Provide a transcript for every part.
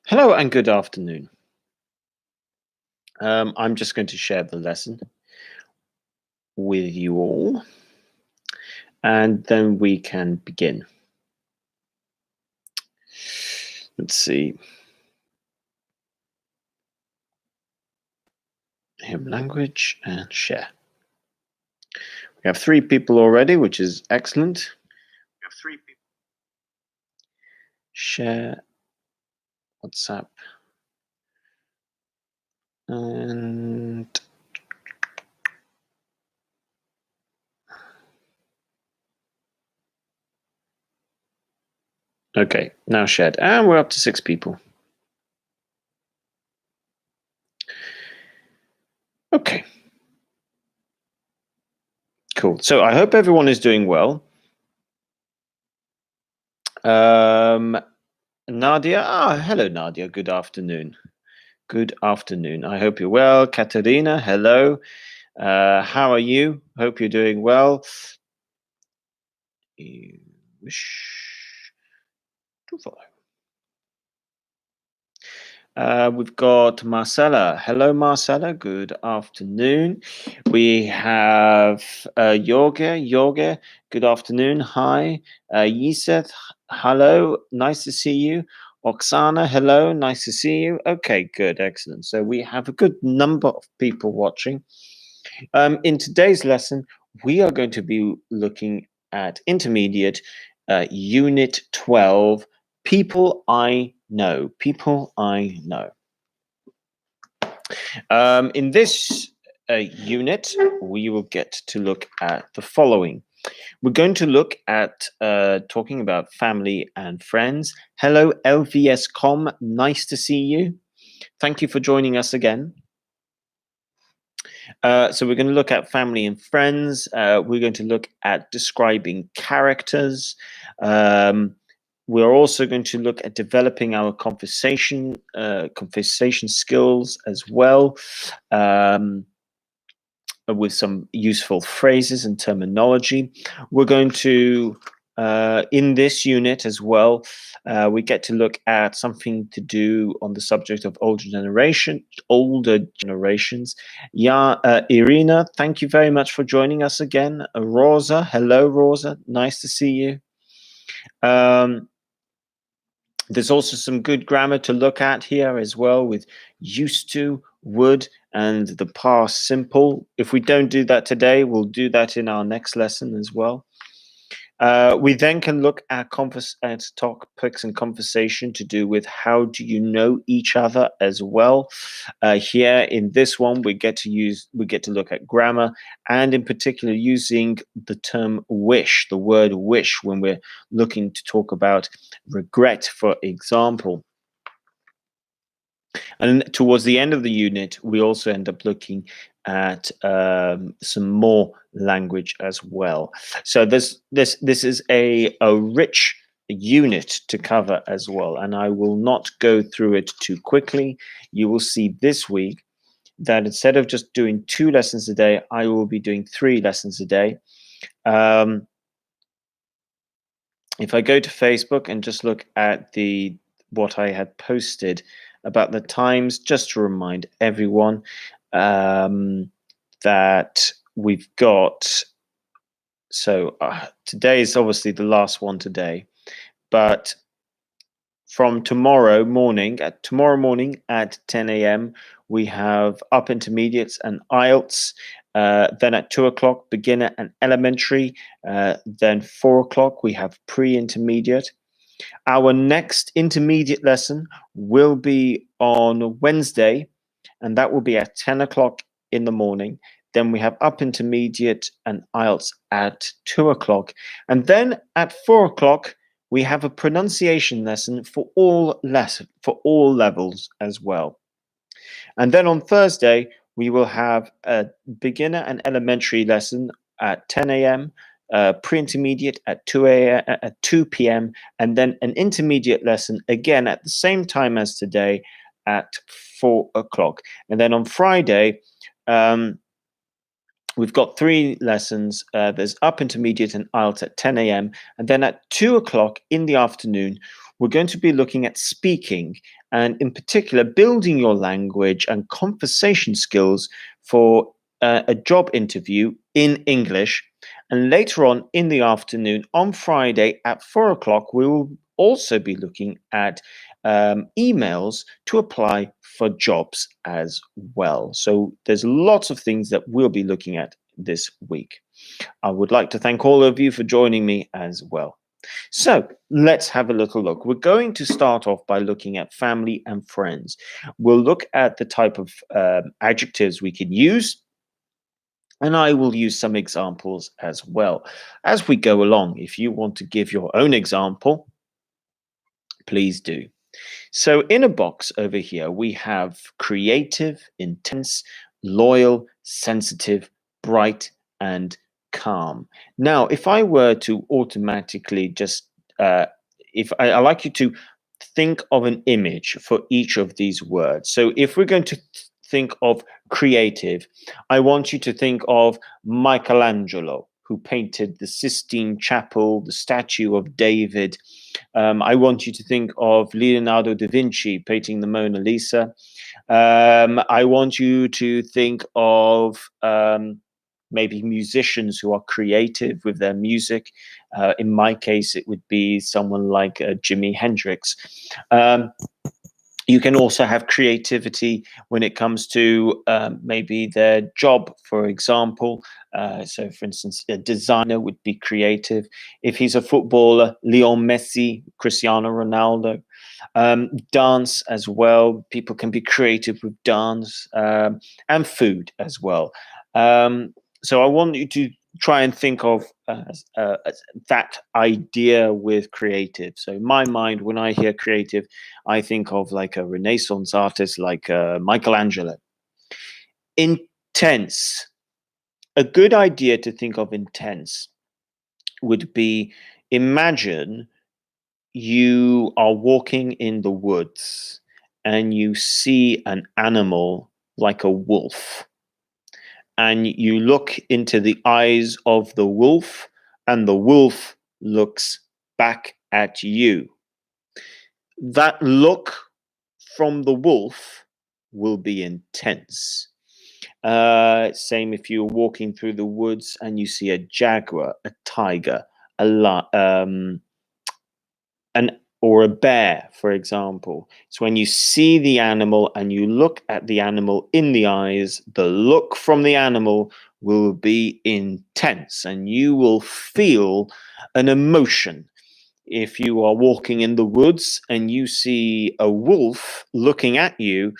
Hello and good afternoon. I'm just going to share the lesson with you all, and then we can begin. Let's see. Him language and share. We have 3 people already, which is excellent. We have 3 people. Share WhatsApp. And okay, now shared. And we're up to 6 people. Okay. Cool. So I hope everyone is doing well. Nadia. Hello, Nadia. Good afternoon. Good afternoon. I hope you're well. Katerina, hello. How are you? Hope you're doing well. You wish to follow. We've got Marcella. Hello, Marcella. Good afternoon. We have Yorge. Good afternoon. Hi. Yiseth. Hello. Nice to see you. Oksana. Hello. Nice to see you. Okay, good. Excellent. So we have a good number of people watching. In today's lesson, we are going to be looking at intermediate unit 12, people I know. People I know. In this unit, we will get to look at the following. We're going to look at talking about family and friends. Hello, LVS.com. Nice to see you. Thank you for joining us again. So we're going to look at family and friends. We're going to look at describing characters. We're also going to look at developing our conversation skills as well, with some useful phrases and terminology. We're going to, in this unit as well, we get to look at something to do on the subject of older generations. Yeah, Irina, thank you very much for joining us again. Rosa, hello, Rosa. Nice to see you. There's also some good grammar to look at here as well, with used to, would, and the past simple. If we don't do that today, we'll do that in our next lesson as well. We then can look at topics and conversation to do with how do you know each other as well. Here in this one, we get to look at grammar, and in particular using the term wish, the word wish, when we're looking to talk about regret, for example. And towards the end of the unit, we also end up looking at some more language as well. So this is a rich unit to cover as well, and I will not go through it too quickly. You will see this week that instead of just doing 2 lessons a day, I will be doing 3 lessons a day. If I go to Facebook and just look at what I had posted about the times, just to remind everyone that we've got, so today is obviously the last one today, but from tomorrow morning at 10 a.m. we have upper intermediates and IELTS. Then at 2 o'clock, beginner and elementary. Then 4 o'clock, we have pre-intermediate. Our next intermediate lesson will be on Wednesday, and that will be at 10 o'clock in the morning. Then we have upper intermediate and IELTS at 2 o'clock. And then at 4 o'clock, we have a pronunciation lesson for all levels as well. And then on Thursday, we will have a beginner and elementary lesson at 10 a.m., pre-intermediate at 2 p.m., and then an intermediate lesson again at the same time as today at 4 o'clock. And then on Friday, we've got 3 lessons. There's upper intermediate and IELTS at 10 a.m. And then at 2 o'clock in the afternoon, we're going to be looking at speaking and, in particular, building your language and conversation skills for a job interview in English. And later on in the afternoon, on Friday at 4 o'clock, we will also be looking at emails to apply for jobs as well. So there's lots of things that we'll be looking at this week. I would like to thank all of you for joining me as well. So let's have a little look. We're going to start off by looking at family and friends. We'll look at the type of adjectives we can use, and I will use some examples as well as we go along. If you want to give your own example, please do. So in a box over here, we have creative, intense, loyal, sensitive, bright, and calm. Now, if I were to automatically just, if I like you to think of an image for each of these words. So if we're going to think of creative, I want you to think of Michelangelo, who painted the Sistine Chapel, the statue of David. I want you to think of Leonardo da Vinci painting the Mona Lisa. I want you to think of maybe musicians who are creative with their music. In my case, it would be someone like Jimi Hendrix. You can also have creativity when it comes to maybe their job, for example. So, for instance, a designer would be creative. If he's a footballer, Lionel Messi, Cristiano Ronaldo. Dance as well. People can be creative with dance and food as well. So I want you to try and think of that idea with creative. So in my mind, when I hear creative, I think of like a Renaissance artist like Michelangelo. Intense. A good idea to think of intense would be, imagine you are walking in the woods and you see an animal like a wolf, and you look into the eyes of the wolf, and the wolf looks back at you. That look from the wolf will be intense. Same if you're walking through the woods and you see a jaguar, a tiger, or a bear, for example. It's when you see the animal and you look at the animal in the eyes, the look from the animal will be intense and you will feel an emotion. If you are walking in the woods and you see a wolf looking at you,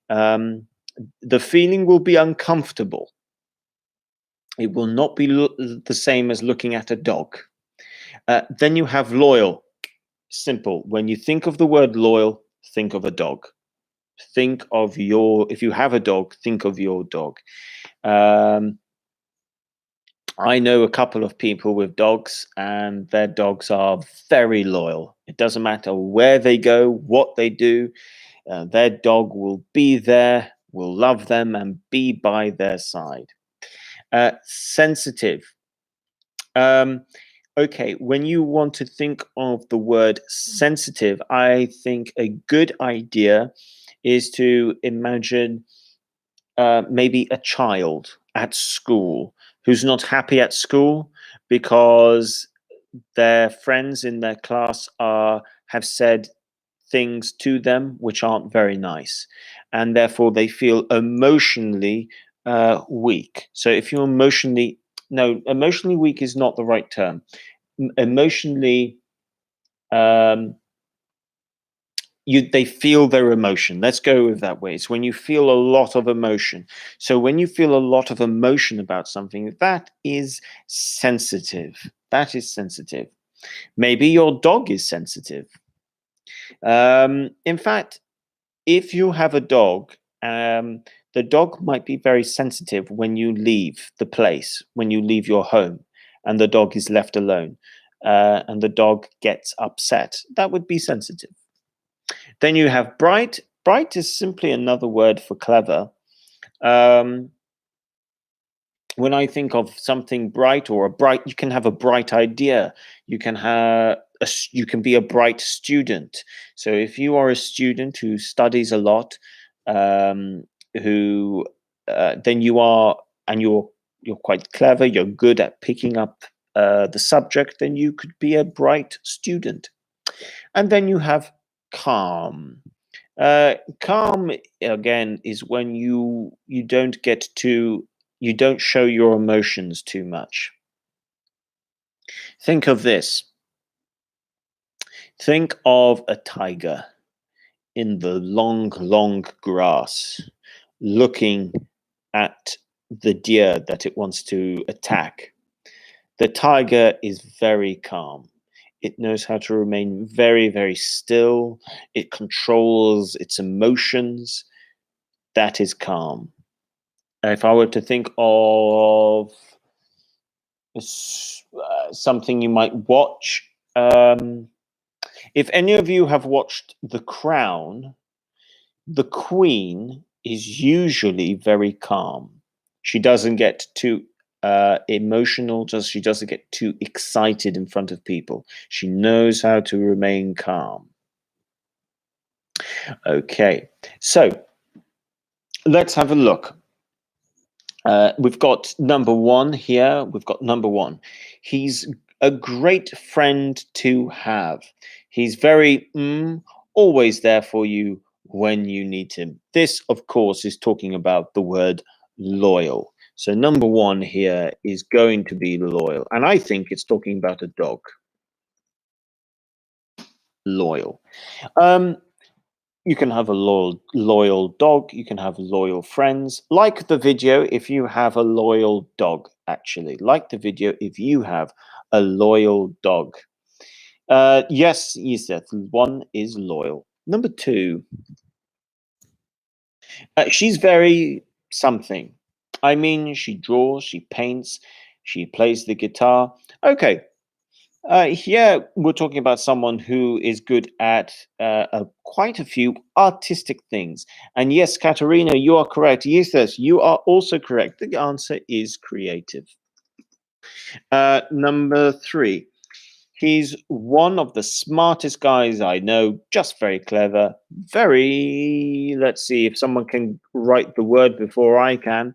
the feeling will be uncomfortable. It will not be the same as looking at a dog. Then you have loyal. Simple. When you think of the word loyal, think of a dog. Think of if you have a dog, think of your dog. I know a couple of people with dogs, and their dogs are very loyal. It doesn't matter where they go, what they do, their dog will be there, will love them, and be by their side. Sensitive. Okay, when you want to think of the word sensitive, I think a good idea is to imagine maybe a child at school who's not happy at school because their friends in their class have said things to them which aren't very nice, and therefore they feel emotionally weak. So if you're emotionally weak is not the right term. Emotionally, they feel their emotion. Let's go with that way. It's when you feel a lot of emotion. So when you feel a lot of emotion about something, that is sensitive. That is sensitive. Maybe your dog is sensitive. In fact, if you have a dog, the dog might be very sensitive when you leave the place, when you leave your home, and the dog is left alone, and the dog gets upset. That would be sensitive. Then you have bright. Bright is simply another word for clever. when I think of something bright or a bright, you can have a bright idea. You can have you can be a bright student. So if you are a student who studies a lot, um, who then you are, and you're quite clever. You're good at picking up the subject. Then you could be a bright student. And then you have calm. Calm again is when you don't get too, you don't show your emotions too much. Think of this. Think of a tiger in the long, long grass, looking at the deer that it wants to attack. The tiger is very calm. It knows how to remain very, very still. It controls its emotions. That is calm. If I were to think of something you might watch, if any of you have watched The Crown, the Queen is usually very calm. She doesn't get too emotional, just she doesn't get too excited in front of people. She knows how to remain calm. Okay, so let's have a look. We've got number one here. We've got number one. He's a great friend to have. He's very always there for you when you need him. This, of course, is talking about the word loyal. So number one here is going to be loyal. And I think it's talking about a dog. Loyal. You can have a loyal dog. You can have loyal friends. Like the video if you have a loyal dog, actually. Like the video if you have a loyal dog. Yes, Yusef, one is loyal. Number two, she's very something. I mean, she draws, she paints, she plays the guitar. Okay, here we're talking about someone who is good at quite a few artistic things. And yes, Katerina, you are correct. Yusuf, you are also correct. The answer is creative. Number three, he's one of the smartest guys I know, just very clever. Very, let's see if someone can write the word before I can.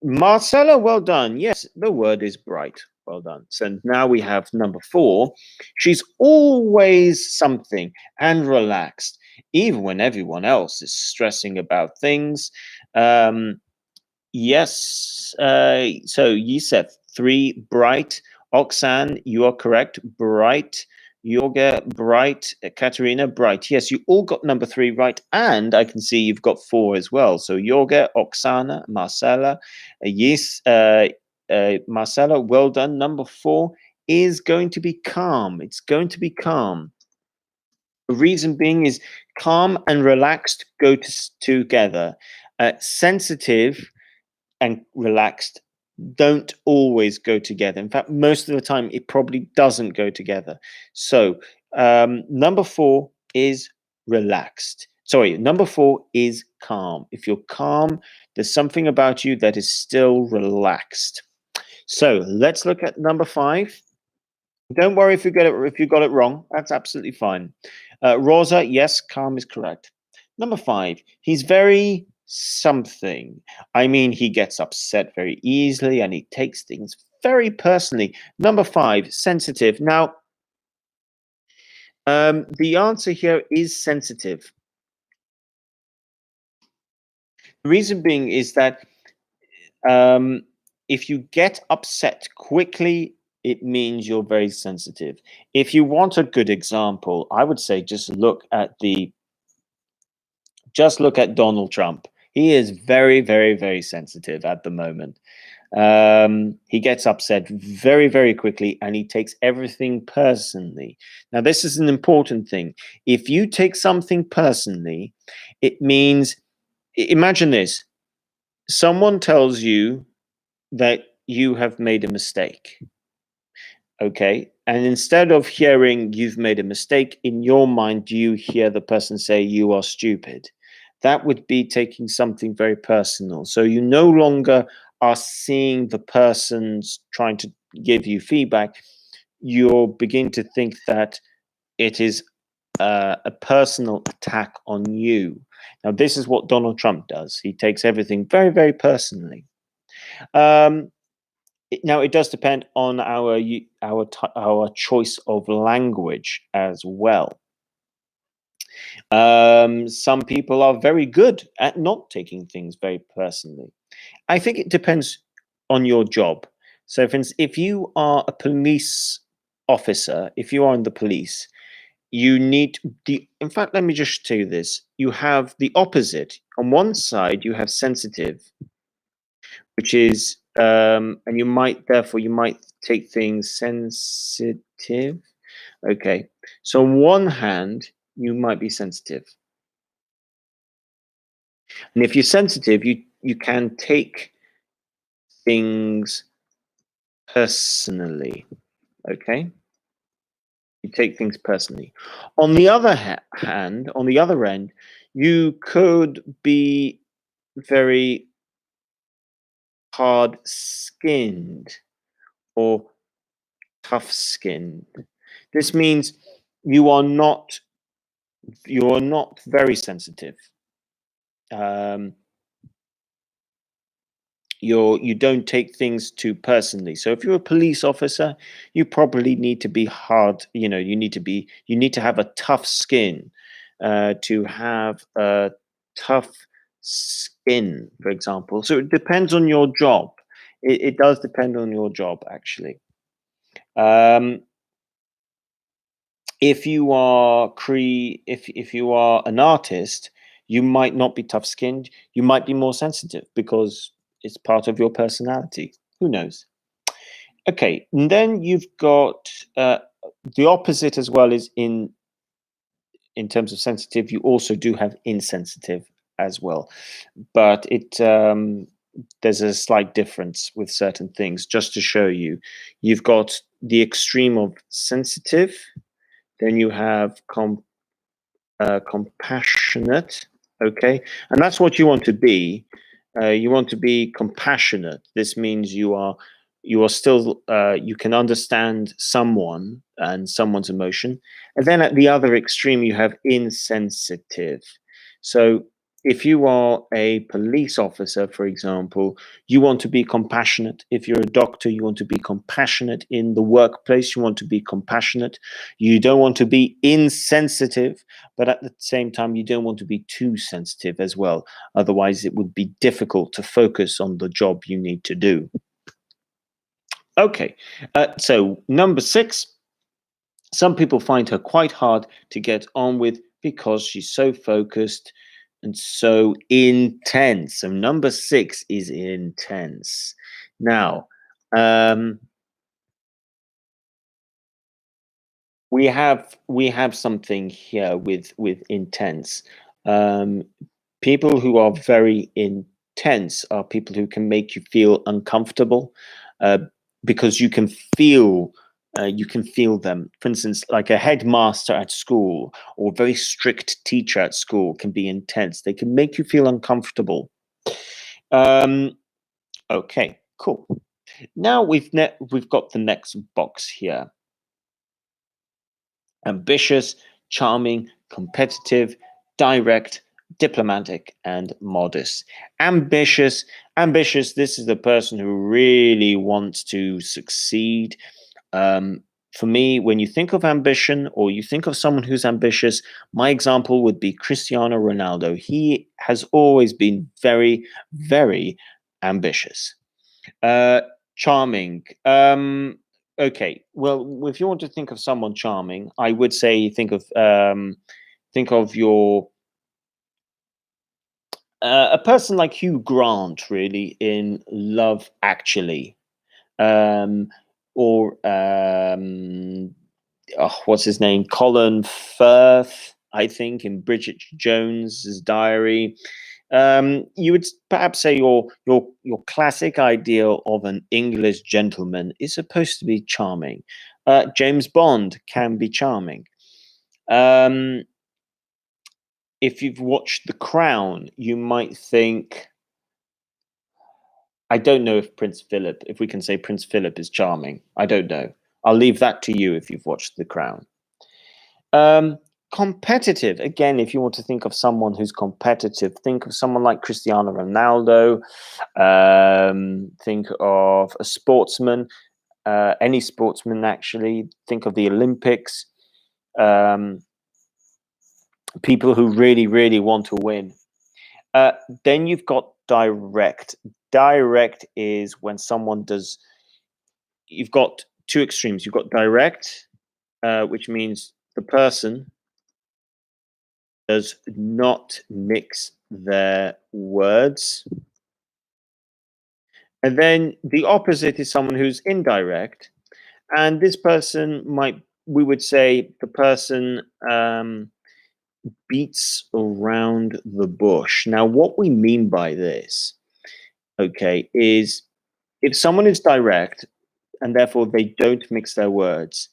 Marcella, well done. Yes, the word is bright. Well done. So now we have number four. She's always something and relaxed, even when everyone else is stressing about things. Yes. So Yusef, three, bright. Oxan, you are correct. Bright. Yoga, bright. Katerina, bright. Yes, you all got number three right. And I can see you've got four as well. So Yoga, Oksana, Marcella. Yes, Marcella, well done. Number four is going to be calm. It's going to be calm. The reason being is calm and relaxed go together. Sensitive and relaxed don't always go together. In fact, most of the time, it probably doesn't go together. So, number four is relaxed. Sorry, number four is calm. If you're calm, there's something about you that is still relaxed. So let's look at number five. Don't worry if you get it if you got it wrong. That's absolutely fine. Rosa, yes, calm is correct. Number five, he's very something. I mean, he gets upset very easily and he takes things very personally. Number five, sensitive. Now, the answer here is sensitive. The reason being is that if you get upset quickly, it means you're very sensitive. If you want a good example, I would say just look at Donald Trump. He is very, very, very sensitive at the moment. He gets upset very, very quickly and he takes everything personally. Now, this is an important thing. If you take something personally, it means, imagine this, someone tells you that you have made a mistake. Okay. And instead of hearing you've made a mistake, in your mind, you hear the person say you are stupid. that would be taking something very personal. So you no longer are seeing the person's trying to give you feedback. You'll begin to think that it is a personal attack on you. Now, this is what Donald Trump does. He takes everything very, very personally. Um, Now, it does depend on our choice of language as well. Some people are very good at not taking things very personally. I think it depends on your job. So, for instance, if you are a police officer, if you are in the police, you need in fact, let me just tell you this. You have the opposite. On one side, you have sensitive, which is, and you might take things sensitive. Okay. So, on one hand, you might be sensitive. And if you're sensitive, you can take things personally. Okay. You take things personally. On the other hand, on the other end, you could be very hard skinned or tough skinned. This means you are not very sensitive. Um, you don't take things too personally. So if you're a police officer, you probably need to be hard. You need to have a tough skin, to have a tough skin, for example. So it depends on your job. It does depend on your job, actually. Um, if you are if you are an artist, you might not be tough skinned. You might be more sensitive because it's part of your personality. Who knows? Okay, and then you've got the opposite as well. Is in terms of sensitive, you also do have insensitive as well, but it there's a slight difference with certain things. Just to show you, you've got the extreme of sensitive, then you have compassionate. Okay, and that's what you want to be. You want to be compassionate. This means you are still you can understand someone and someone's emotion. And then at the other extreme, you have insensitive. So if you are a police officer, for example, you want to be compassionate. If you're a doctor, you want to be compassionate in the workplace. You want to be compassionate. You don't want to be insensitive, but at the same time, you don't want to be too sensitive as well. Otherwise, it would be difficult to focus on the job you need to do. Okay, so number 6, some people find her quite hard to get on with because she's so focused and so intense. So number 6 is intense. Now, um, we have something here with intense. Um, People who are very intense are people who can make you feel uncomfortable, uh, because you can feel them. For instance, like a headmaster at school or a very strict teacher at school can be intense. They can make you feel uncomfortable. Um, okay, cool. Now we've got the next box here: ambitious, charming, competitive, direct, diplomatic, and modest. Ambitious. This is the person who really wants to succeed. Um, for me, when you think of ambition or you think of someone who's ambitious, my example would be Cristiano Ronaldo. He has always been very, very ambitious. Uh, Charming. Okay. Well, if you want to think of someone charming, I would say think of your a person like Hugh Grant, really, in Love Actually, um, or what's his name, Colin Firth, I think, in Bridget Jones's Diary. You would perhaps say your classic ideal of an English gentleman is supposed to be charming. James Bond can be charming. Um, if you've watched The Crown, you might think, I don't know if Prince Philip, if we can say Prince Philip is charming. I don't know. I'll leave that to you if you've watched The Crown. Competitive. Again, if you want to think of someone who's competitive, think of someone like Cristiano Ronaldo. Think of a sportsman, any sportsman actually. Think of the Olympics. People who really, really want to win. Then you've got direct. Direct is when someone does. You've got two extremes. You've got direct, which means the person does not mix their words. And then the opposite is someone who's indirect. And this person we would say the person beats around the bush. Now, what we mean by this, okay, is if someone is direct and therefore they don't mix their words,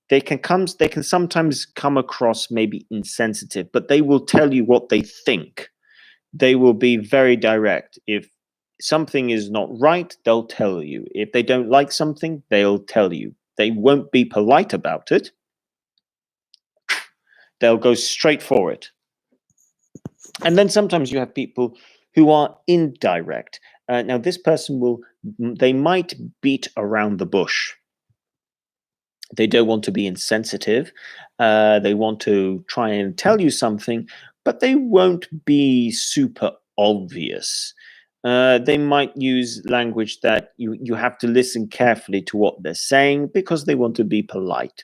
they can sometimes come across maybe insensitive, but they will tell you what they think. They will be very direct. If something is not right, they'll tell you. If they don't like something, they'll tell you. They won't be polite about it. They'll go straight for it. And then sometimes you have people who are indirect. Now, this person they might beat around the bush. They don't want to be insensitive. They want to try and tell you something, but they won't be super obvious. They might use language that you have to listen carefully to what they're saying because they want to be polite.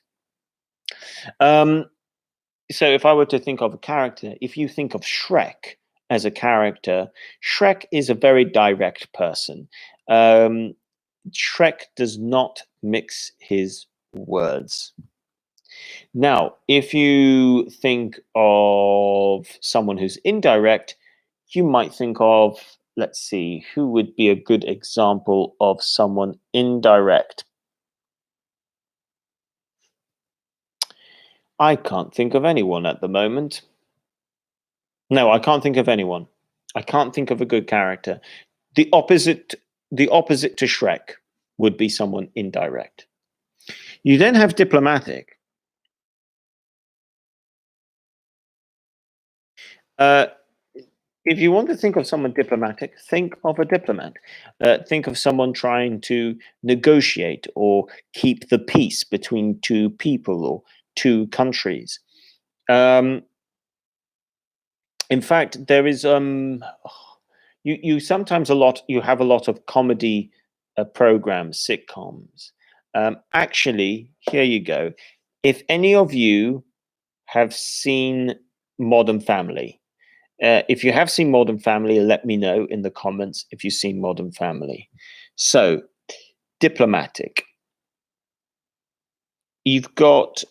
So if I were to think of a character, if you think of Shrek as a character, Shrek is a very direct person. Shrek does not mix his words. Now, if you think of someone who's indirect, you might think of, let's see, who would be a good example of someone indirect? I can't think of anyone at the moment. No, I can't think of anyone. I can't think of a good character. The opposite to Shrek would be someone indirect. You then have diplomatic. If you want to think of someone diplomatic, think of a diplomat. Think of someone trying to negotiate or keep the peace between two people or two countries. In fact, there is you sometimes you have a lot of comedy programs, sitcoms. Actually, here you go. If any of you have seen Modern Family, if you have seen Modern Family, let me know in the comments if you've seen Modern Family. So, diplomatic. You've got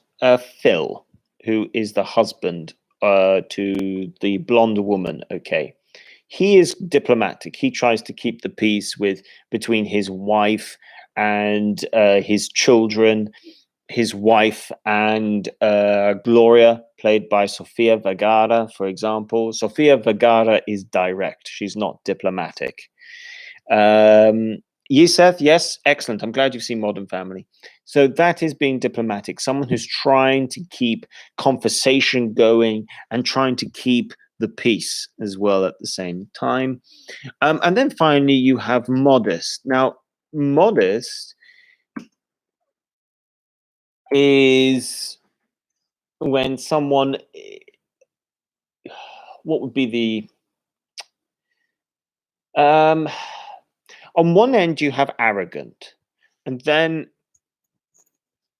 Phil, who is the husband to the blonde woman. Okay, he is diplomatic. He tries to keep the peace between his wife and his children. His wife and Gloria, played by Sofia Vergara, for example. Sofia Vergara is direct. She's not diplomatic. Yusef, yes, excellent. I'm glad you've seen Modern Family. So that is being diplomatic. Someone who's trying to keep conversation going and trying to keep the peace as well at the same time. And then finally, you have modest. Now, modest is when someone, what would be on one end you have arrogant, and then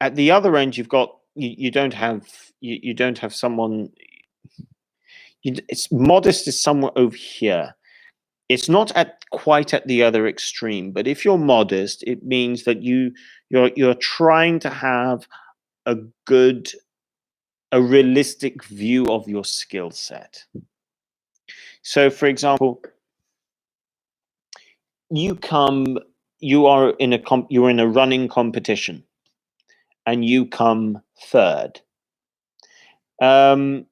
at the other end you've got you don't have someone. It's modest is somewhere over here. It's not quite at the other extreme, but if you're modest, it means that you're trying to have a realistic view of your skill set. So, for example, you're in a running competition, and you come third. And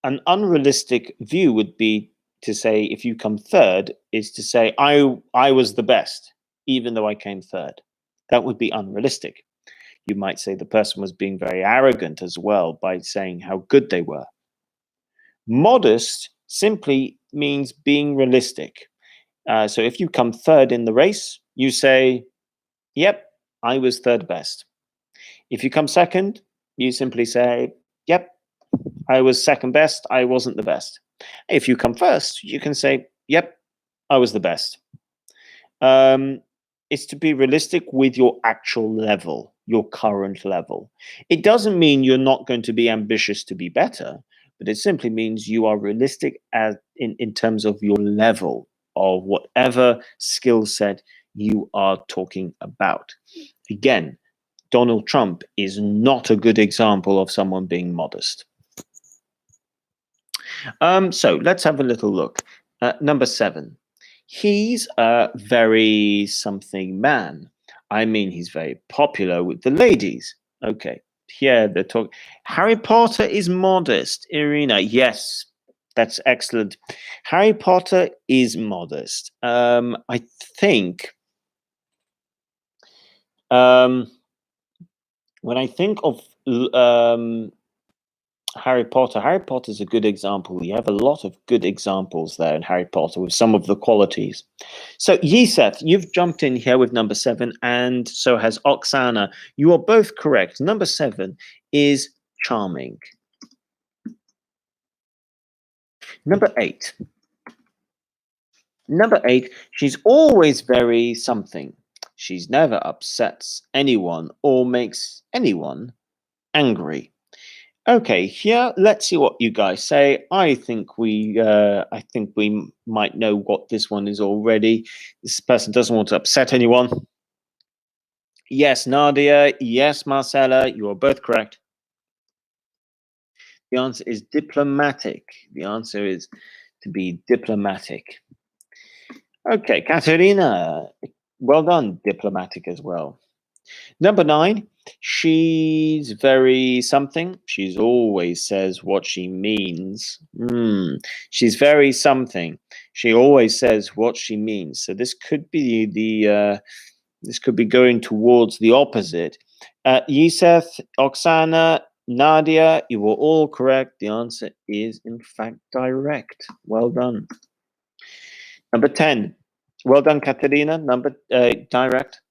an unrealistic view would be to say, if you come third, is to say, I was the best, even though I came third. That would be unrealistic. You might say the person was being very arrogant as well by saying how good they were. Modest simply means being realistic. So if you come third in the race, you say, yep, I was third best. If you come second, you simply say, yep, I was second best. I wasn't the best. If you come first, you can say, yep, I was the best. It's to be realistic with your actual level, your current level. It doesn't mean you're not going to be ambitious to be better, but it simply means you are realistic in terms of your level of whatever skill set you are talking about. Again, Donald Trump is not a good example of someone being modest. So let's have a little look. Number 7. He's a very something man. I mean, he's very popular with the ladies. Okay, here they're talking. Harry Potter is modest. Irina, yes, that's excellent. Harry Potter is modest. I think when I think of Harry Potter is a good example. You have a lot of good examples there in Harry Potter with some of the qualities. So, Yiseth, you've jumped in here with number 7, and so has Oksana. You are both correct. Number 7 is charming. Number 8. Number 8, she's always very something. She's never upsets anyone or makes anyone angry. Okay, here, let's see what you guys say. I think we might know what this one is already. This person doesn't want to upset anyone. Yes, Nadia. Yes, Marcella. You are both correct. The answer is diplomatic. The answer is to be diplomatic. Okay, Katerina. Well done, diplomatic as well. Number 9, she's very something. She's always says what she means. She's very something. She always says what she means. So this could be this could be going towards the opposite. Yiseth, Oksana, Nadia, you were all correct. The answer is in fact direct. Well done. Number 10. Well done, Katerina. Number direct.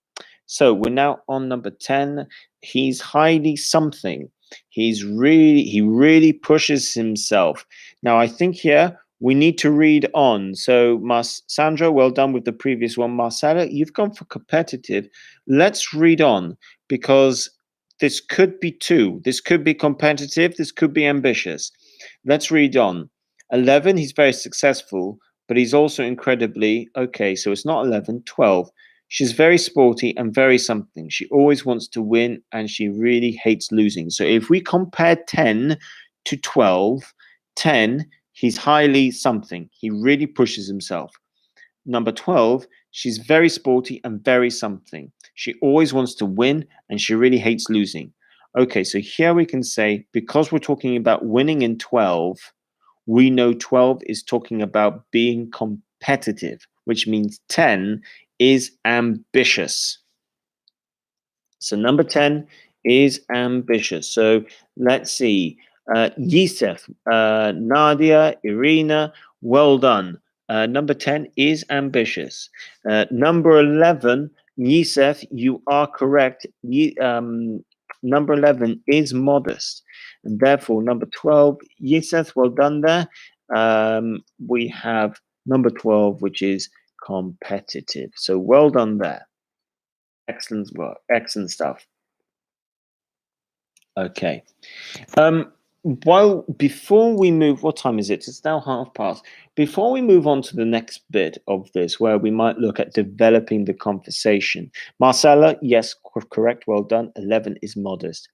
So we're now on number 10. He's highly something. He really pushes himself. Now I think here we need to read on. So Sandra, well done with the previous one. Marcella, you've gone for competitive. Let's read on because this could be two. This could be competitive. This could be ambitious. Let's read on. 11, he's very successful, but he's also incredibly, okay, so it's not 11, 12. She's very sporty and very something. She always wants to win and she really hates losing. So if we compare 10 to 12, 10, he's highly something. He really pushes himself. Number 12, she's very sporty and very something. She always wants to win and she really hates losing. Okay, so here we can say, because we're talking about winning in 12, we know 12 is talking about being competitive, which means 10 is ambitious. So number 10 is ambitious. So let's see. Yisef, Nadia, Irina, well done. Number 10 is ambitious. Number 11, Yisef, you are correct. Number 11 is modest. And therefore, number 12, Yisef, well done there. We have number 12, which is competitive. So well done there. Excellent work. Excellent stuff. Okay. Well, before we move, what time is it? It's now past. Before we move on to the next bit of this, where we might look at developing the conversation. Marcella, yes, correct. Well done. 11 is modest.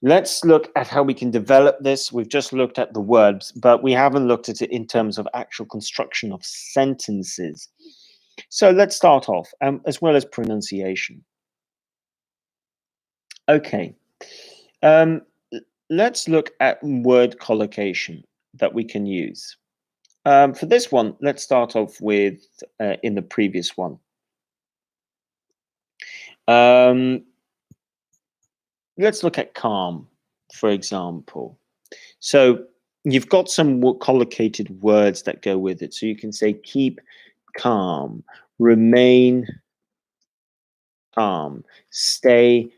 Let's look at how we can develop this. We've just looked at the words, but we haven't looked at it in terms of actual construction of sentences. So let's start off, as well as pronunciation. Okay. let's look at word collocation that we can use. For this one, let's start off with in the previous one. Um, let's look at calm, for example. So you've got some collocated words that go with it. So you can say keep calm, remain calm, stay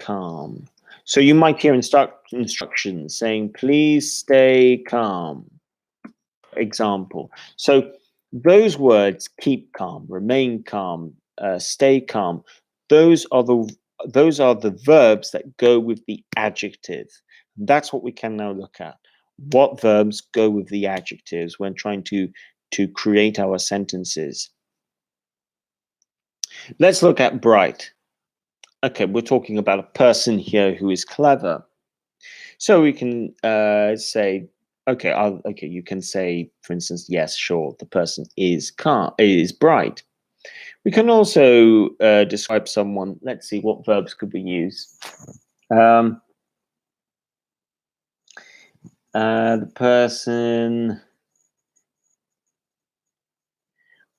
calm. So you might hear instructions saying, please stay calm. Example. So those words, keep calm, remain calm, stay calm, those are the verbs that go with the adjective. That's what we can now look at. What verbs go with the adjectives when trying to create our sentences? Let's look at bright. Okay, we're talking about a person here who is clever. So we can say, okay, okay, you can say, for instance, yes, sure, the person is bright. We can also describe someone. Let's see, what verbs could we use? The person,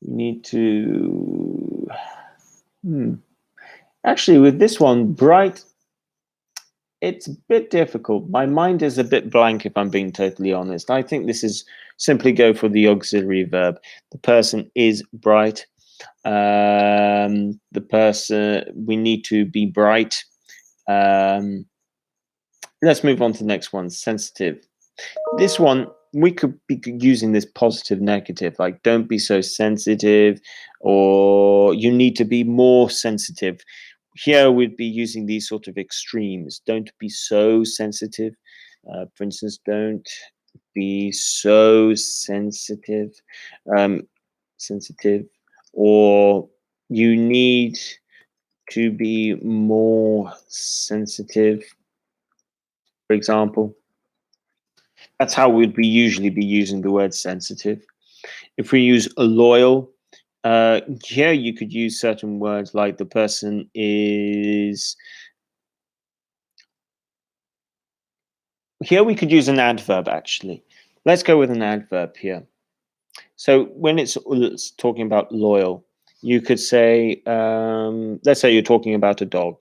we need to, actually, with this one, bright, it's a bit difficult. My mind is a bit blank, if I'm being totally honest. I think this is simply go for the auxiliary verb. The person is bright. The person, we need to be bright. Let's move on to the next one, sensitive. This one, we could be using this positive, negative, like don't be so sensitive, or you need to be more sensitive. Here we'd be using these sort of extremes. Don't be so sensitive. For instance, don't be so sensitive, um, sensitive, or you need to be more sensitive, for example. That's how we'd be usually be using the word sensitive. If we use loyal, here you could use certain words like the person is. Here we could use an adverb actually. Let's go with an adverb here. So when it's talking about loyal, you could say, let's say you're talking about a dog.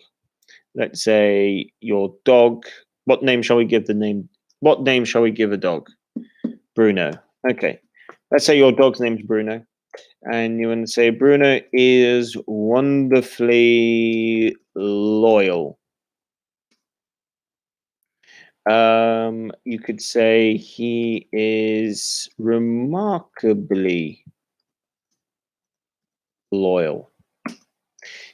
Let's say your dog. What name shall we give the name? What name shall we give a dog? Bruno. Okay. Let's say your dog's name's Bruno, and you want to say Bruno is wonderfully loyal. You could say he is remarkably loyal.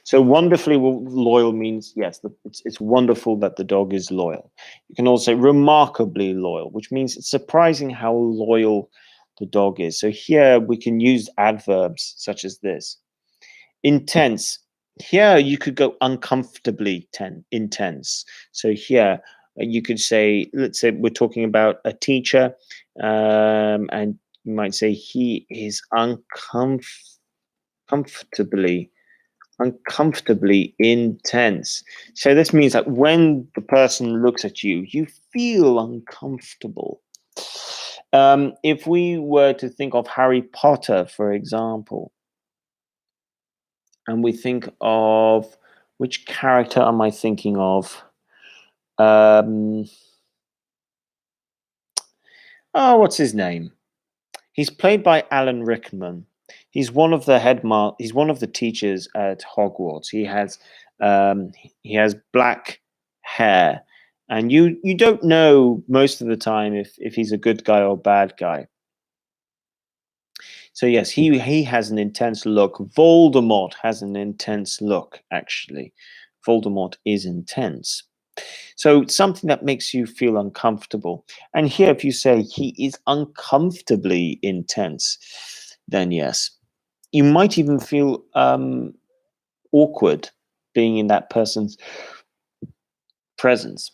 So wonderfully loyal means yes, it's wonderful that the dog is loyal. You can also say remarkably loyal, which means it's surprising how loyal the dog is. So here we can use adverbs such as this. Intense. Here you could go uncomfortably intense. So here you could say, let's say we're talking about a teacher, and you might say he is uncomfortably intense. So this means that when the person looks at you, you feel uncomfortable. If we were to think of Harry Potter, for example, and we think of which character am I thinking of? What's his name? He's played by Alan Rickman. He's one of the he's one of the teachers at Hogwarts. He has black hair, and you don't know most of the time if he's a good guy or bad guy. So yes, he has an intense look. Voldemort has an intense look, actually. Voldemort is intense. So it's something that makes you feel uncomfortable. And here, if you say he is uncomfortably intense, then yes, you might even feel awkward being in that person's presence.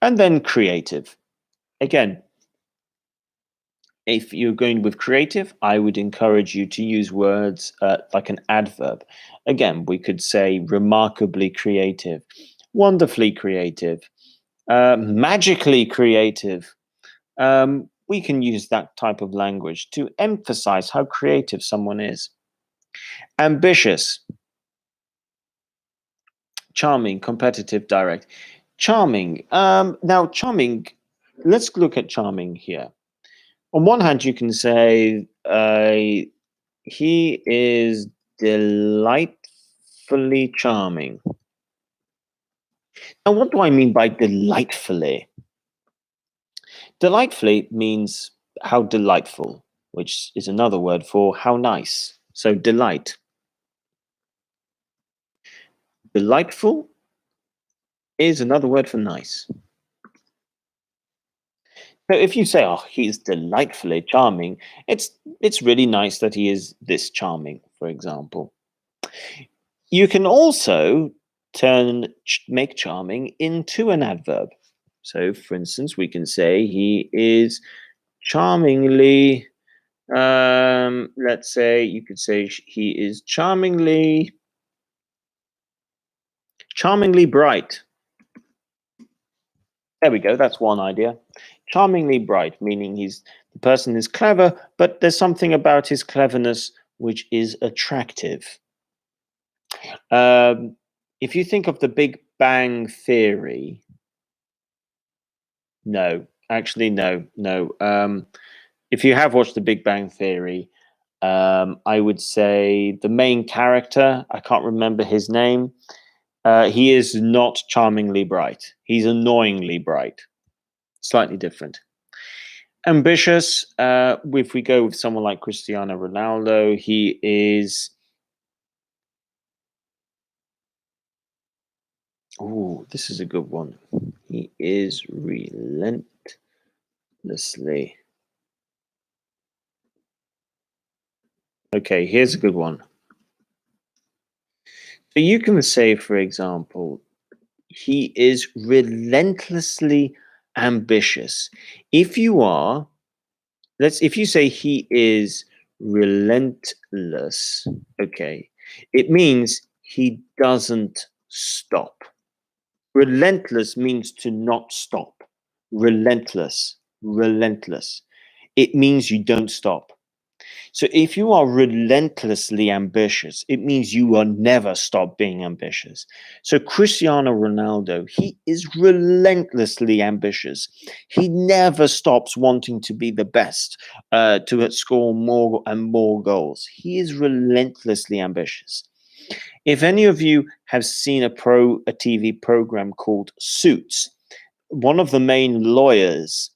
And then creative. Again, if you're going with creative, I would encourage you to use words like an adverb. Again, we could say remarkably creative, wonderfully creative, Magically creative. We can use that type of language to emphasize how creative someone is. Ambitious, charming, competitive, direct. Charming. Now, charming, let's look at charming here. On one hand, you can say he is delightfully charming. Now, what do I mean by delightfully? Delightfully means how delightful, which is another word for how nice. So, delight. Delightful is another word for nice. So if you say, "Oh, he's delightfully charming," it's really nice that he is this charming, for example. You can also make charming into an adverb. So, for instance, we can say he is charmingly. Let's say you could say he is charmingly bright. There we go. That's one idea. Charmingly bright, meaning the person is clever, but there's something about his cleverness which is attractive. Um, if you think of the Big Bang Theory, no, actually, no. If you have watched the Big Bang Theory, I would say the main character, I can't remember his name, he is not charmingly bright. He's annoyingly bright. Slightly different. Ambitious. If we go with someone like Cristiano Ronaldo, he is. Oh, this is a good one. He is relentlessly. Okay, here's a good one. So you can say, for example, he is relentlessly ambitious. If you are, if you say he is relentless, okay, it means he doesn't stop. Relentless means to not stop. Relentless, relentless. It means you don't stop. So if you are relentlessly ambitious, it means you will never stop being ambitious. So Cristiano Ronaldo, he is relentlessly ambitious. He never stops wanting to be the best, to score more and more goals. He is relentlessly ambitious. If any of you have seen a TV program called Suits, one of the main lawyers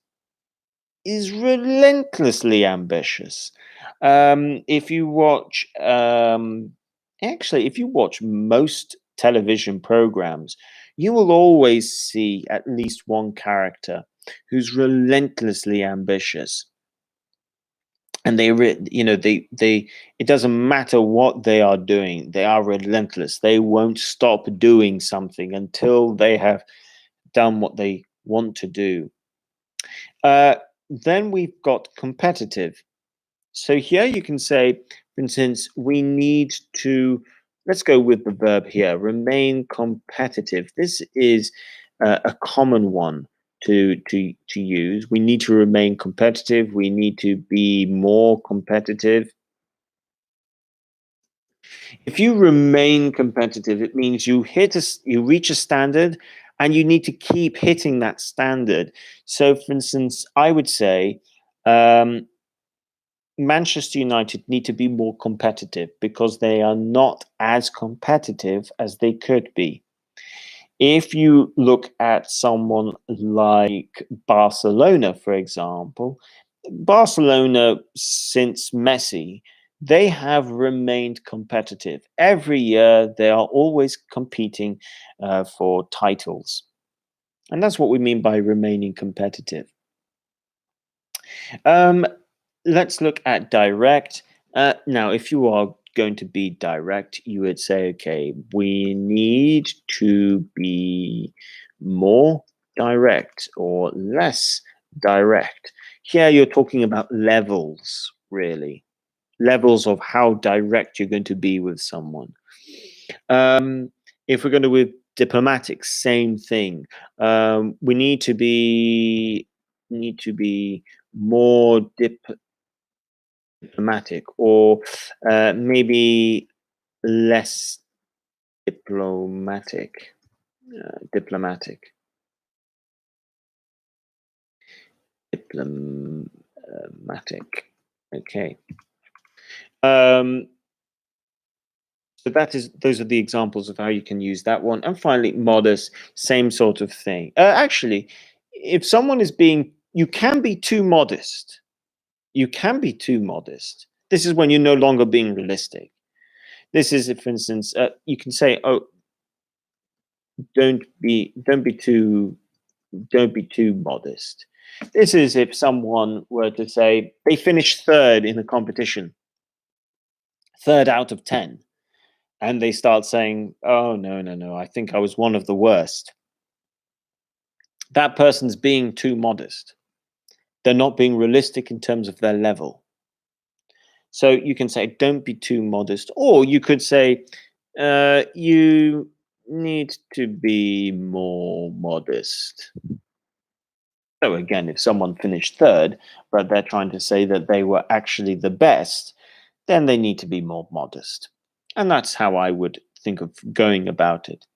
is relentlessly ambitious. If you watch, actually, if you watch most television programs, you will always see at least one character who's relentlessly ambitious. And it doesn't matter what they are doing, they are relentless. They won't stop doing something until they have done what they want to do. Then we've got competitive. So here you can say, for instance, we need to, let's go with the verb here, remain competitive. This is a common one to use. We need to remain competitive. We need to be more competitive. If you remain competitive, it means you reach a standard and you need to keep hitting that standard. So, for instance, I would say Manchester United need to be more competitive because they are not as competitive as they could be. If you look at someone like Barcelona, for example, Barcelona, since Messi, they have remained competitive. Every year, they are always competing for titles. And that's what we mean by remaining competitive. Let's look at direct. Now, if you are going to be direct, you would say, okay, we need to be more direct or less direct. Here, you're talking about levels, really. Levels of how direct you're going to be with someone. If we're going to Diplomatic, same thing. We need to be more diplomatic, or maybe less diplomatic. Diplomatic. Diplomatic. Okay. Um, so those are the examples of how you can use that one. And finally, modest, same sort of thing. Actually, if someone is being, you can be too modest. You can be too modest. This is when you're no longer being realistic. This is, if, for instance, you can say, "Oh, don't be too modest." This is if someone were to say they finished third in a competition, third out of 10, and they start saying, "Oh, no, no, no, I think I was one of the worst." That person's being too modest. They're not being realistic in terms of their level. So you can say, "Don't be too modest," or you could say, "You need to be more modest." So again, if someone finished third, but they're trying to say that they were actually the best, then they need to be more modest. And that's how I would think of going about it.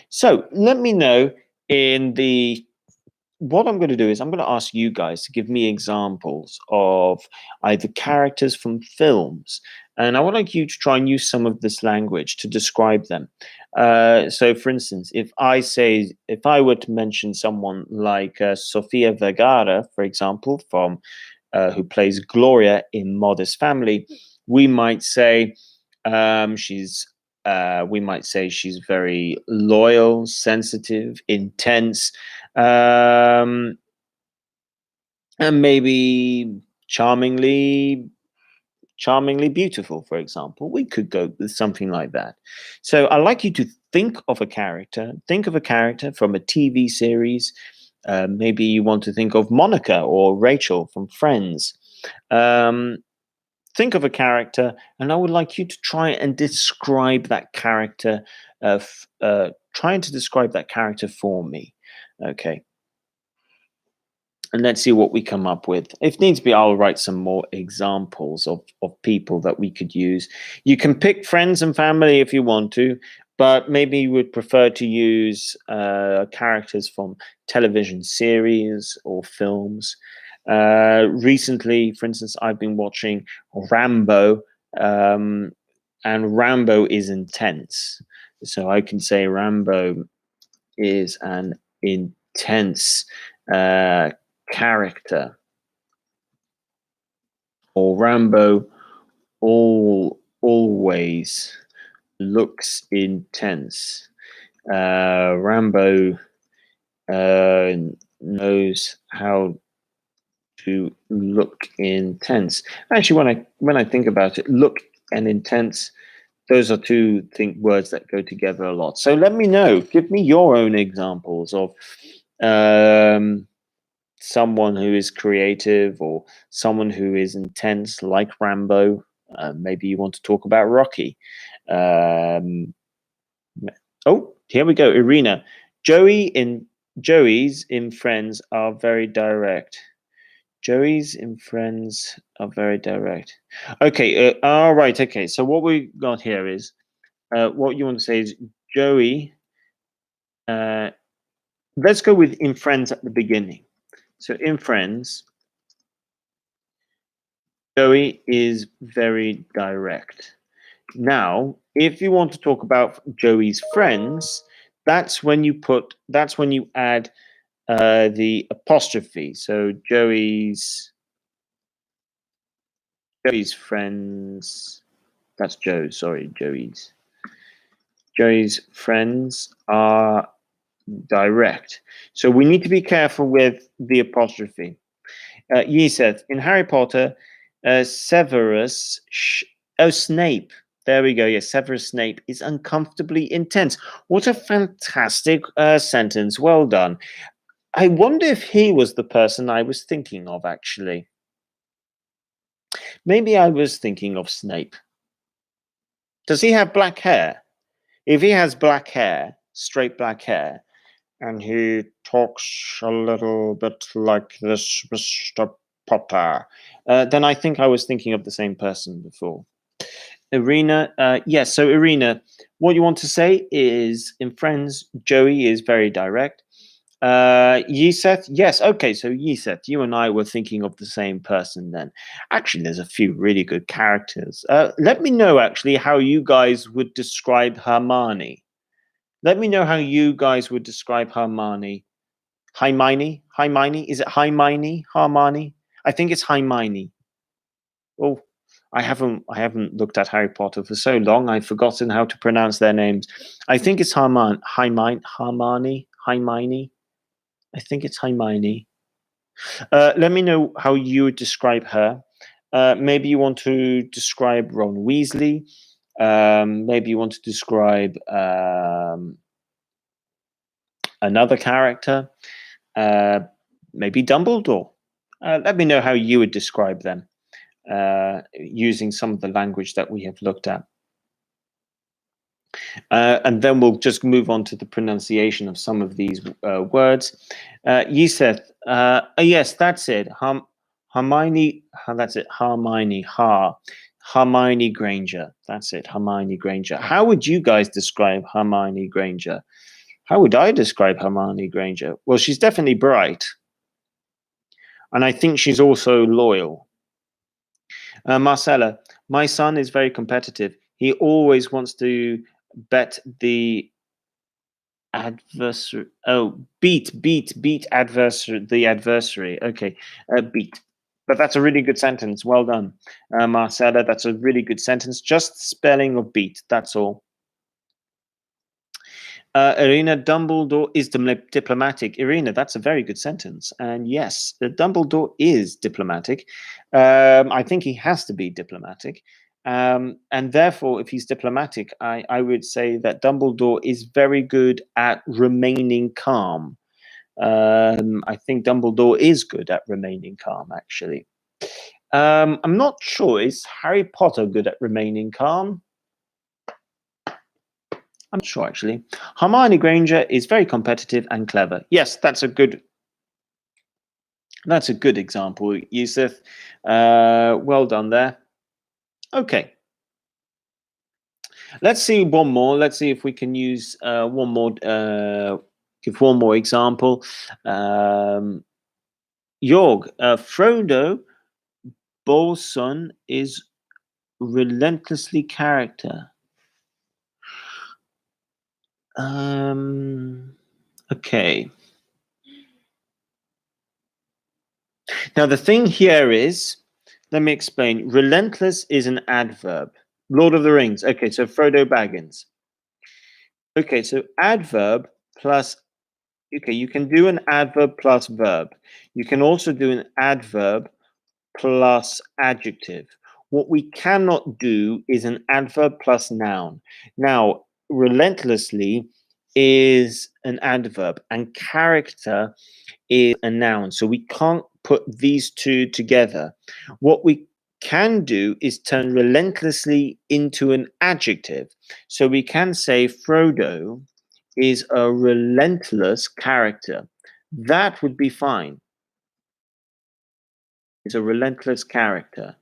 So let me know in the what I'm going to do is I'm going to ask you guys to give me examples of either characters from films, and I would like you to try and use some of this language to describe them. So, for instance, if I were to mention someone like Sofia Vergara, for example, from who plays Gloria in Modest Family, we might say she's we might say she's very loyal, sensitive, intense, um, and maybe charmingly beautiful, for example. We could go with something like that. So I like you to think of a character from a TV series. Maybe you want to think of Monica or Rachel from Friends. Um, think of a character, and I would like you to try and describe that character. Trying to describe that character for me. Okay, and let's see what we come up with. If needs be, I'll write some more examples of people that we could use. You can pick friends and family if you want to, but maybe you would prefer to use characters from television series or films. Recently, for instance, I've been watching Rambo, um, and Rambo is intense. So I can say Rambo is an intense uh, character, or Rambo always looks intense. Rambo uh, knows how to look intense. Actually, when I think about it, look and intense, those are two words that go together a lot. So let me know. Give me your own examples of um, someone who is creative or someone who is intense, like Rambo. Maybe you want to talk about Rocky. Um, oh, here we go, Irina. Joey's in Friends are very direct. Joey's in Friends are very direct. Okay, all right. Okay, so what we got here is what you want to say is Joey. Uh, let's go with in Friends at the beginning. So in Friends, Joey is very direct. Now, if you want to talk about Joey's friends, that's when you add the apostrophe. So Joey's friends. That's Joe. Sorry, Joey's. Joey's friends are direct. So we need to be careful with the apostrophe. Yeseth, in Harry Potter, Severus, Snape. There we go. Yes, Severus Snape is uncomfortably intense. What a fantastic sentence. Well done. I wonder if he was the person I was thinking of, actually. Maybe I was thinking of Snape. Does he have black hair? If he has black hair, straight black hair, and he talks a little bit like this, Mr. Potter, then I think I was thinking of the same person before. Irina, yes. So Irina, what you want to say is in Friends, Joey is very direct. Yiseth, yes. Okay, so Yiseth, you and I were thinking of the same person then. Actually, there's a few really good characters. Let me know actually how you guys would describe Hermione. Let me know how you guys would describe Hermione. Hermione? Hermione? Is it Hermione? Hermione? I think it's Hermione. Oh, I haven't looked at Harry Potter for so long. I've forgotten how to pronounce their names. I think it's Hermione. I think it's Hermione. Let me know how you would describe her. Maybe you want to describe Ron Weasley. Maybe you want to describe another character. Uh, Maybe Dumbledore. Let me know how you would describe them using some of the language that we have looked at. And then we'll just move on to the pronunciation of some of these words. Yusef, yes, that's it. Hermione, that's it. Hermione Granger. That's it. Hermione Granger. How would you guys describe Hermione Granger? How would I describe Hermione Granger? Well, she's definitely bright. And I think she's also loyal. Marcella, my son is very competitive. He always wants to bet the adversary. Oh, beat adversary. The adversary. Okay, beat. But that's a really good sentence. Well done, Marcella. That's a really good sentence. Just spelling of beat. That's all. Irina, Dumbledore is diplomatic. Irina, that's a very good sentence. And yes, the Dumbledore is diplomatic. I think he has to be diplomatic. And therefore, if he's diplomatic, I would say that Dumbledore is very good at remaining calm. I think Dumbledore is good at remaining calm, actually. I'm not sure. Is Harry Potter good at remaining calm? I'm not sure actually. Hermione Granger is very competitive and clever. Yes, that's a good example, Yusuf. Well done there. Okay. Let's see one more. Let's see if we can use one more. Give one more example. Jorg, Frodo Bolson is relentlessly character. Okay. Now the thing here is, let me explain. Relentless is an adverb. Lord of the Rings. Okay, so Frodo Baggins. Okay, so adverb plus. Okay, you can do an adverb plus verb. You can also do an adverb plus adjective. What we cannot do is an adverb plus noun. Now, relentlessly is an adverb and character is a noun. So we can't put these two together. What we can do is turn relentlessly into an adjective. So we can say Frodo is a relentless character. That would be fine. Is a relentless character.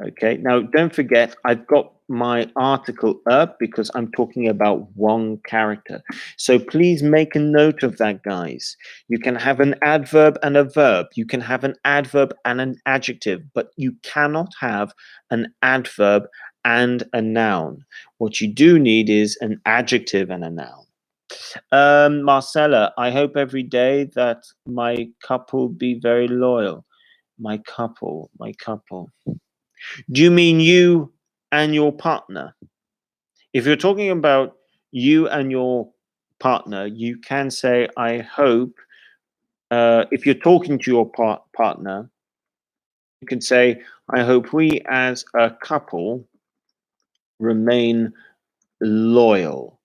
Okay, now don't forget, I've got my article up because I'm talking about one character. So please make a note of that, guys. You can have an adverb and a verb. You can have an adverb and an adjective, but you cannot have an adverb and a noun. What you do need is an adjective and a noun. Marcella, I hope every day that my couple be very loyal. My couple. Do you mean you and your partner? If you're talking about you and your partner, you can say, I hope, if you're talking to your partner, you can say, I hope we as a couple remain loyal.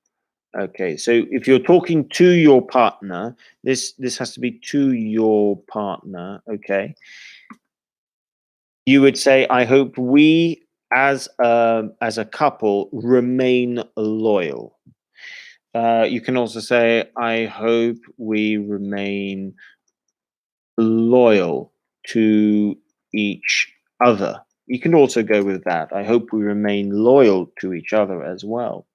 Okay, so if you're talking to your partner, this has to be to your partner, okay? You would say, I hope we as a couple remain loyal. You can also say, I hope we remain loyal to each other. You can also go with that. I hope we remain loyal to each other as well.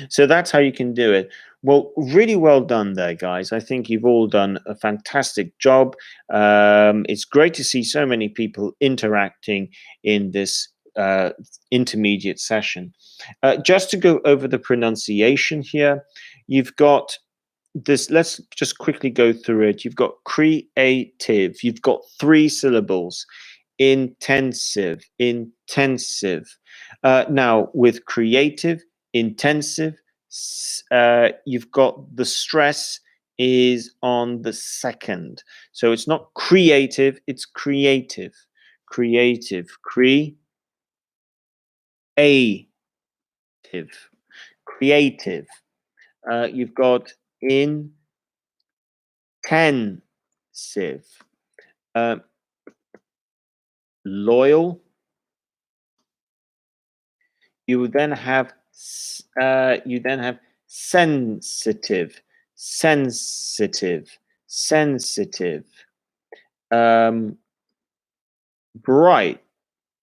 So that's how you can do it. Well, really well done there, guys. I think you've all done a fantastic job. It's great to see so many people interacting in this intermediate session. Just to go over the pronunciation here, you've got this. Let's just quickly go through it. You've got creative. You've got 3 syllables. Intensive, intensive. Now, with creative, intensive, you've got the stress is on the second. So it's not creative, it's creative. Creative, creative. You've got intensive, uh, loyal. You then have sensitive, sensitive, sensitive. Bright.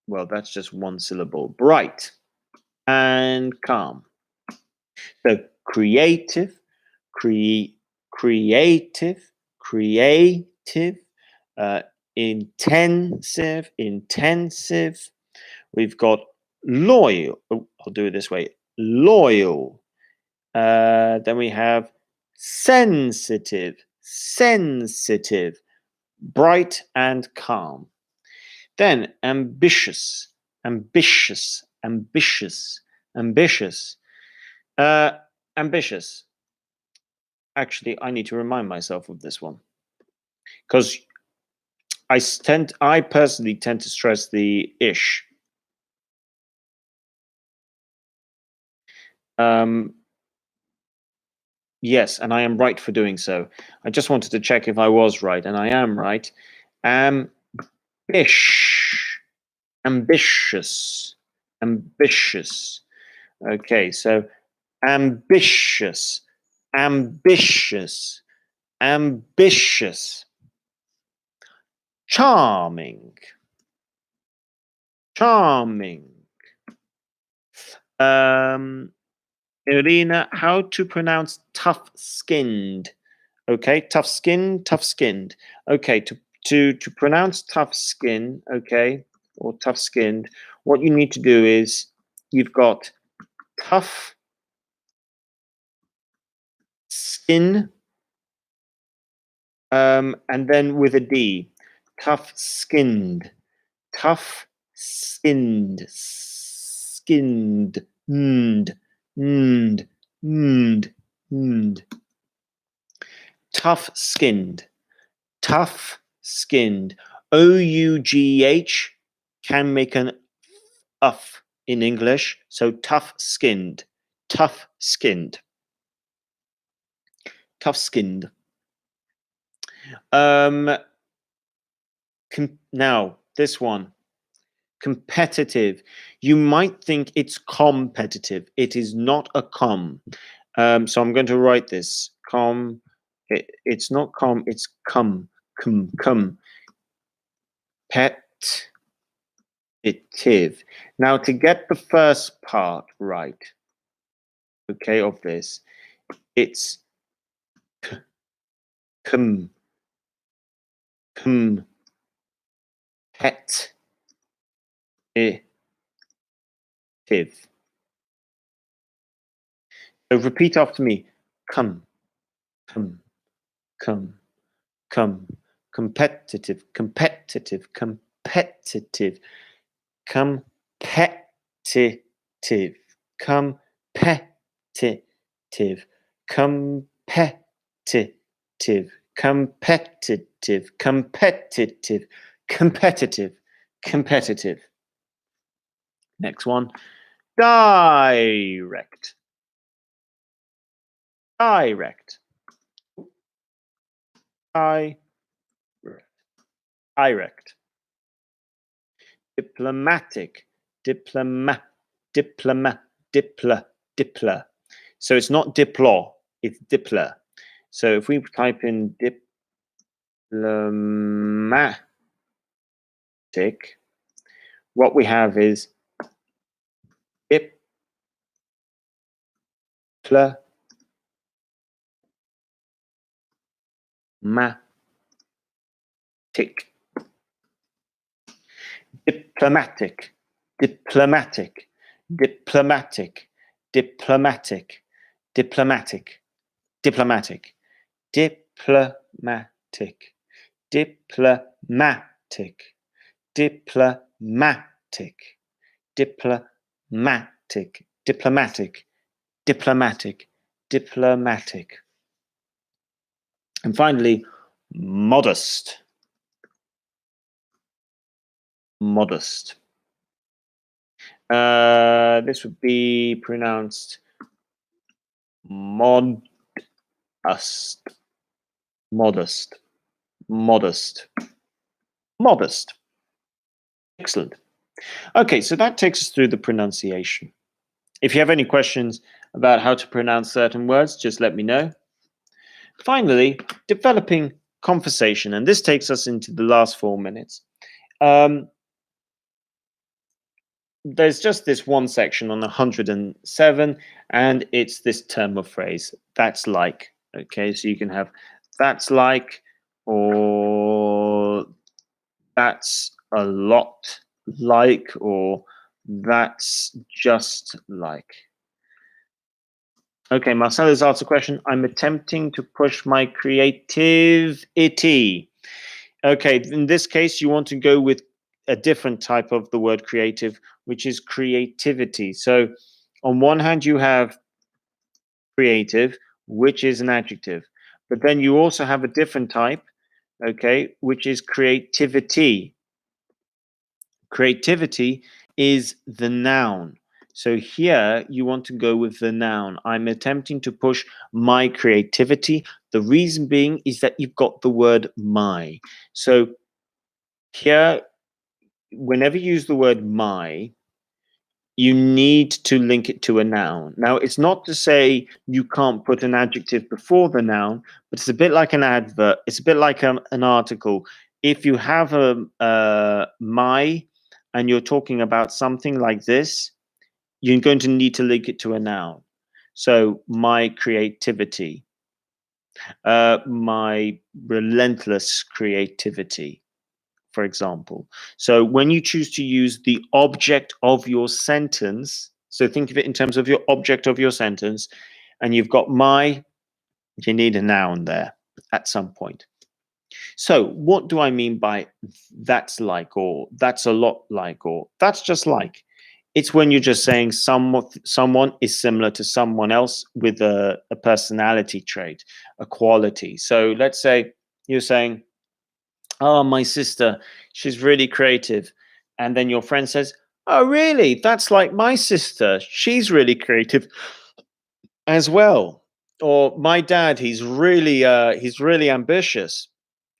Well, that's just 1 syllable. Bright and calm. So creative, creative, creative, intensive, intensive. We've got loyal. Oh, I'll do it this way. Loyal. Then we have sensitive, sensitive, bright and calm. Then ambitious, ambitious, ambitious, ambitious, ambitious. Actually, I need to remind myself of this one because I personally tend to stress the ish. Yes, and I am right for doing so. I just wanted to check if I was right, and I am right. Ambish, ambitious, ambitious. Okay, so ambitious, ambitious, ambitious, charming, charming. Irina, how to pronounce tough-skinned? Okay, tough-skinned, tough-skinned. Okay, to pronounce tough skin, okay, or tough-skinned, what you need to do is you've got tough skin, and then with a D, tough-skinned, tough-skinned, skinned, nd, nd, nd, nd. Tough-skinned, tough-skinned. OUGH can make an uff in English, so tough-skinned, tough-skinned, tough-skinned. Now, this one, competitive. You might think it's competitive. It is not a com. So I'm going to write this. It's not com, it's cum. Petitive. Now, to get the first part right, okay, of this, it's competitive. So repeat after me. Come, come, come, come. Competitive, competitive, competitive, competitive, competitive, competitive, competitive, competitive, competitive, competitive. Next one. Direct, direct, direct. Diplomatic, dipla. So it's not diplo, it's dipler. So if we type in diplomatic, what we have is diplomatic, diplomatic, diplomatic, diplomatic, diplomatic, diplomatic, diplomatic, diplomatic, diplomatic, diplomatic, diplomatic, diplomatic, diplomatic, diplomatic. And finally, modest, modest. This would be pronounced modest, modest, modest, modest. Excellent. Okay, so that takes us through the pronunciation. If you have any questions about how to pronounce certain words, just let me know. Finally, developing conversation, and this takes us into the last 4 minutes. There's just this one section on 107, and it's this term of phrase, that's like. Okay, so you can have that's like, or that's a lot like, or that's just like. Okay, Marcelo's asked a question. I'm attempting to push my creativity. Okay, in this case, you want to go with a different type of the word creative, which is creativity. So on one hand, you have creative, which is an adjective, but then you also have a different type, okay, which is creativity. Creativity is the noun. So here you want to go with the noun. I'm attempting to push my creativity. The reason being is that you've got the word my. So here, whenever you use the word my, you need to link it to a noun. Now, it's not to say you can't put an adjective before the noun, but it's a bit like an advert. It's a bit like an article. If you have a my and you're talking about something like this, you're going to need to link it to a noun. So my creativity, my relentless creativity, for example. So when you choose to use the object of your sentence, so think of it in terms of your object of your sentence, and you've got my, you need a noun there at some point. So what do I mean by that's like, or that's a lot like, or that's just like? It's when you're just saying someone is similar to someone else with a personality trait, a quality. So let's say you're saying, oh, my sister, she's really creative. And then your friend says, oh, really? That's like my sister. She's really creative as well. Or my dad, he's really ambitious.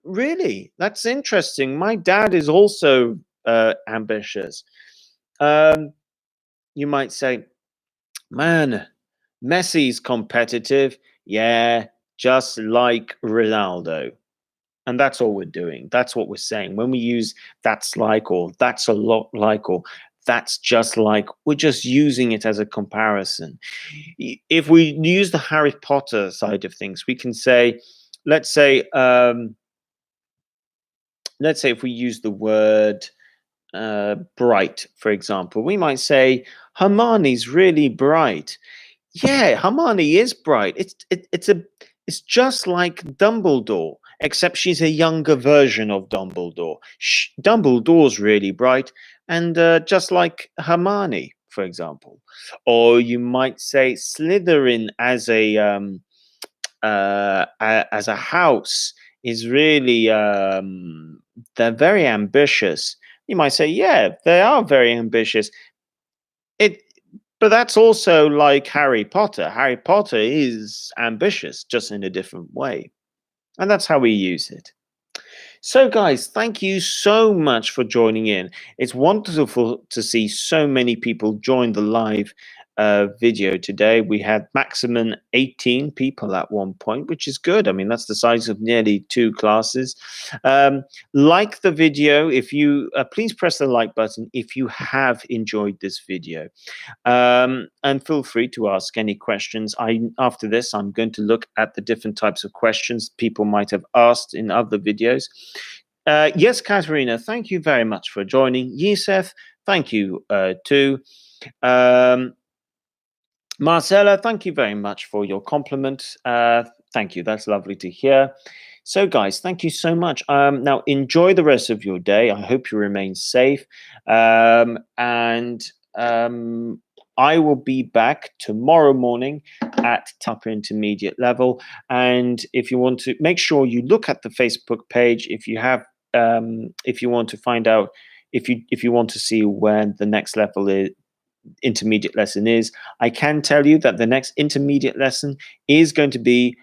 Really? That's interesting. My dad is also ambitious. Um, you might say, man, Messi's competitive. Yeah, just like Ronaldo. And that's all we're doing. That's what we're saying. When we use that's like, or that's a lot like, or that's just like, we're just using it as a comparison. If we use the Harry Potter side of things, we can say, let's say, if we use the word bright, for example, we might say, Hermione's really bright. Yeah, Hermione is bright. It's just like Dumbledore, except she's a younger version of Dumbledore. Dumbledore's really bright, and just like Hermione, for example. Or you might say Slytherin as a house is really they're very ambitious. You might say, yeah, they are very ambitious. But that's also like Harry Potter. Harry Potter is ambitious, just in a different way. And that's how we use it. So, guys, thank you so much for joining in. It's wonderful to see so many people join the live video today. We had maximum 18 people at one point, which is good. I mean, that's the size of nearly 2 classes. Like the video. If you please press the like button if you have enjoyed this video, and feel free to ask any questions. After this, I'm going to look at the different types of questions people might have asked in other videos. Yes, Katharina, thank you very much for joining. Yusef, thank you too. Marcella, thank you very much for your compliment. Thank you. That's lovely to hear. So, guys, thank you so much. Now, enjoy the rest of your day. I hope you remain safe. And I will be back tomorrow morning at upper intermediate level. And if you want to, make sure you look at the Facebook page. If you have, if you want to find out, if you want to see when the next level is, intermediate lesson is, I can tell you that the next intermediate lesson is going to be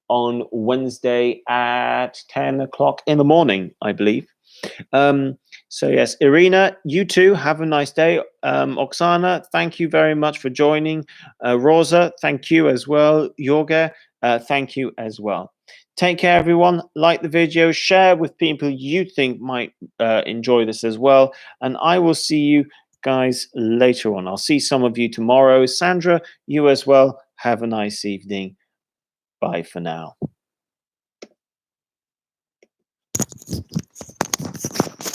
on Wednesday at 10 o'clock in the morning, I believe. So yes, Irina, you too, have a nice day. Oksana, thank you very much for joining. Rosa, thank you as well. Yorga, thank you as well. Take care, everyone. Like the video, share with people you think might enjoy this as well. And I will see you guys later on. I'll see some of you tomorrow. Sandra, you as well. Have a nice evening. Bye for now.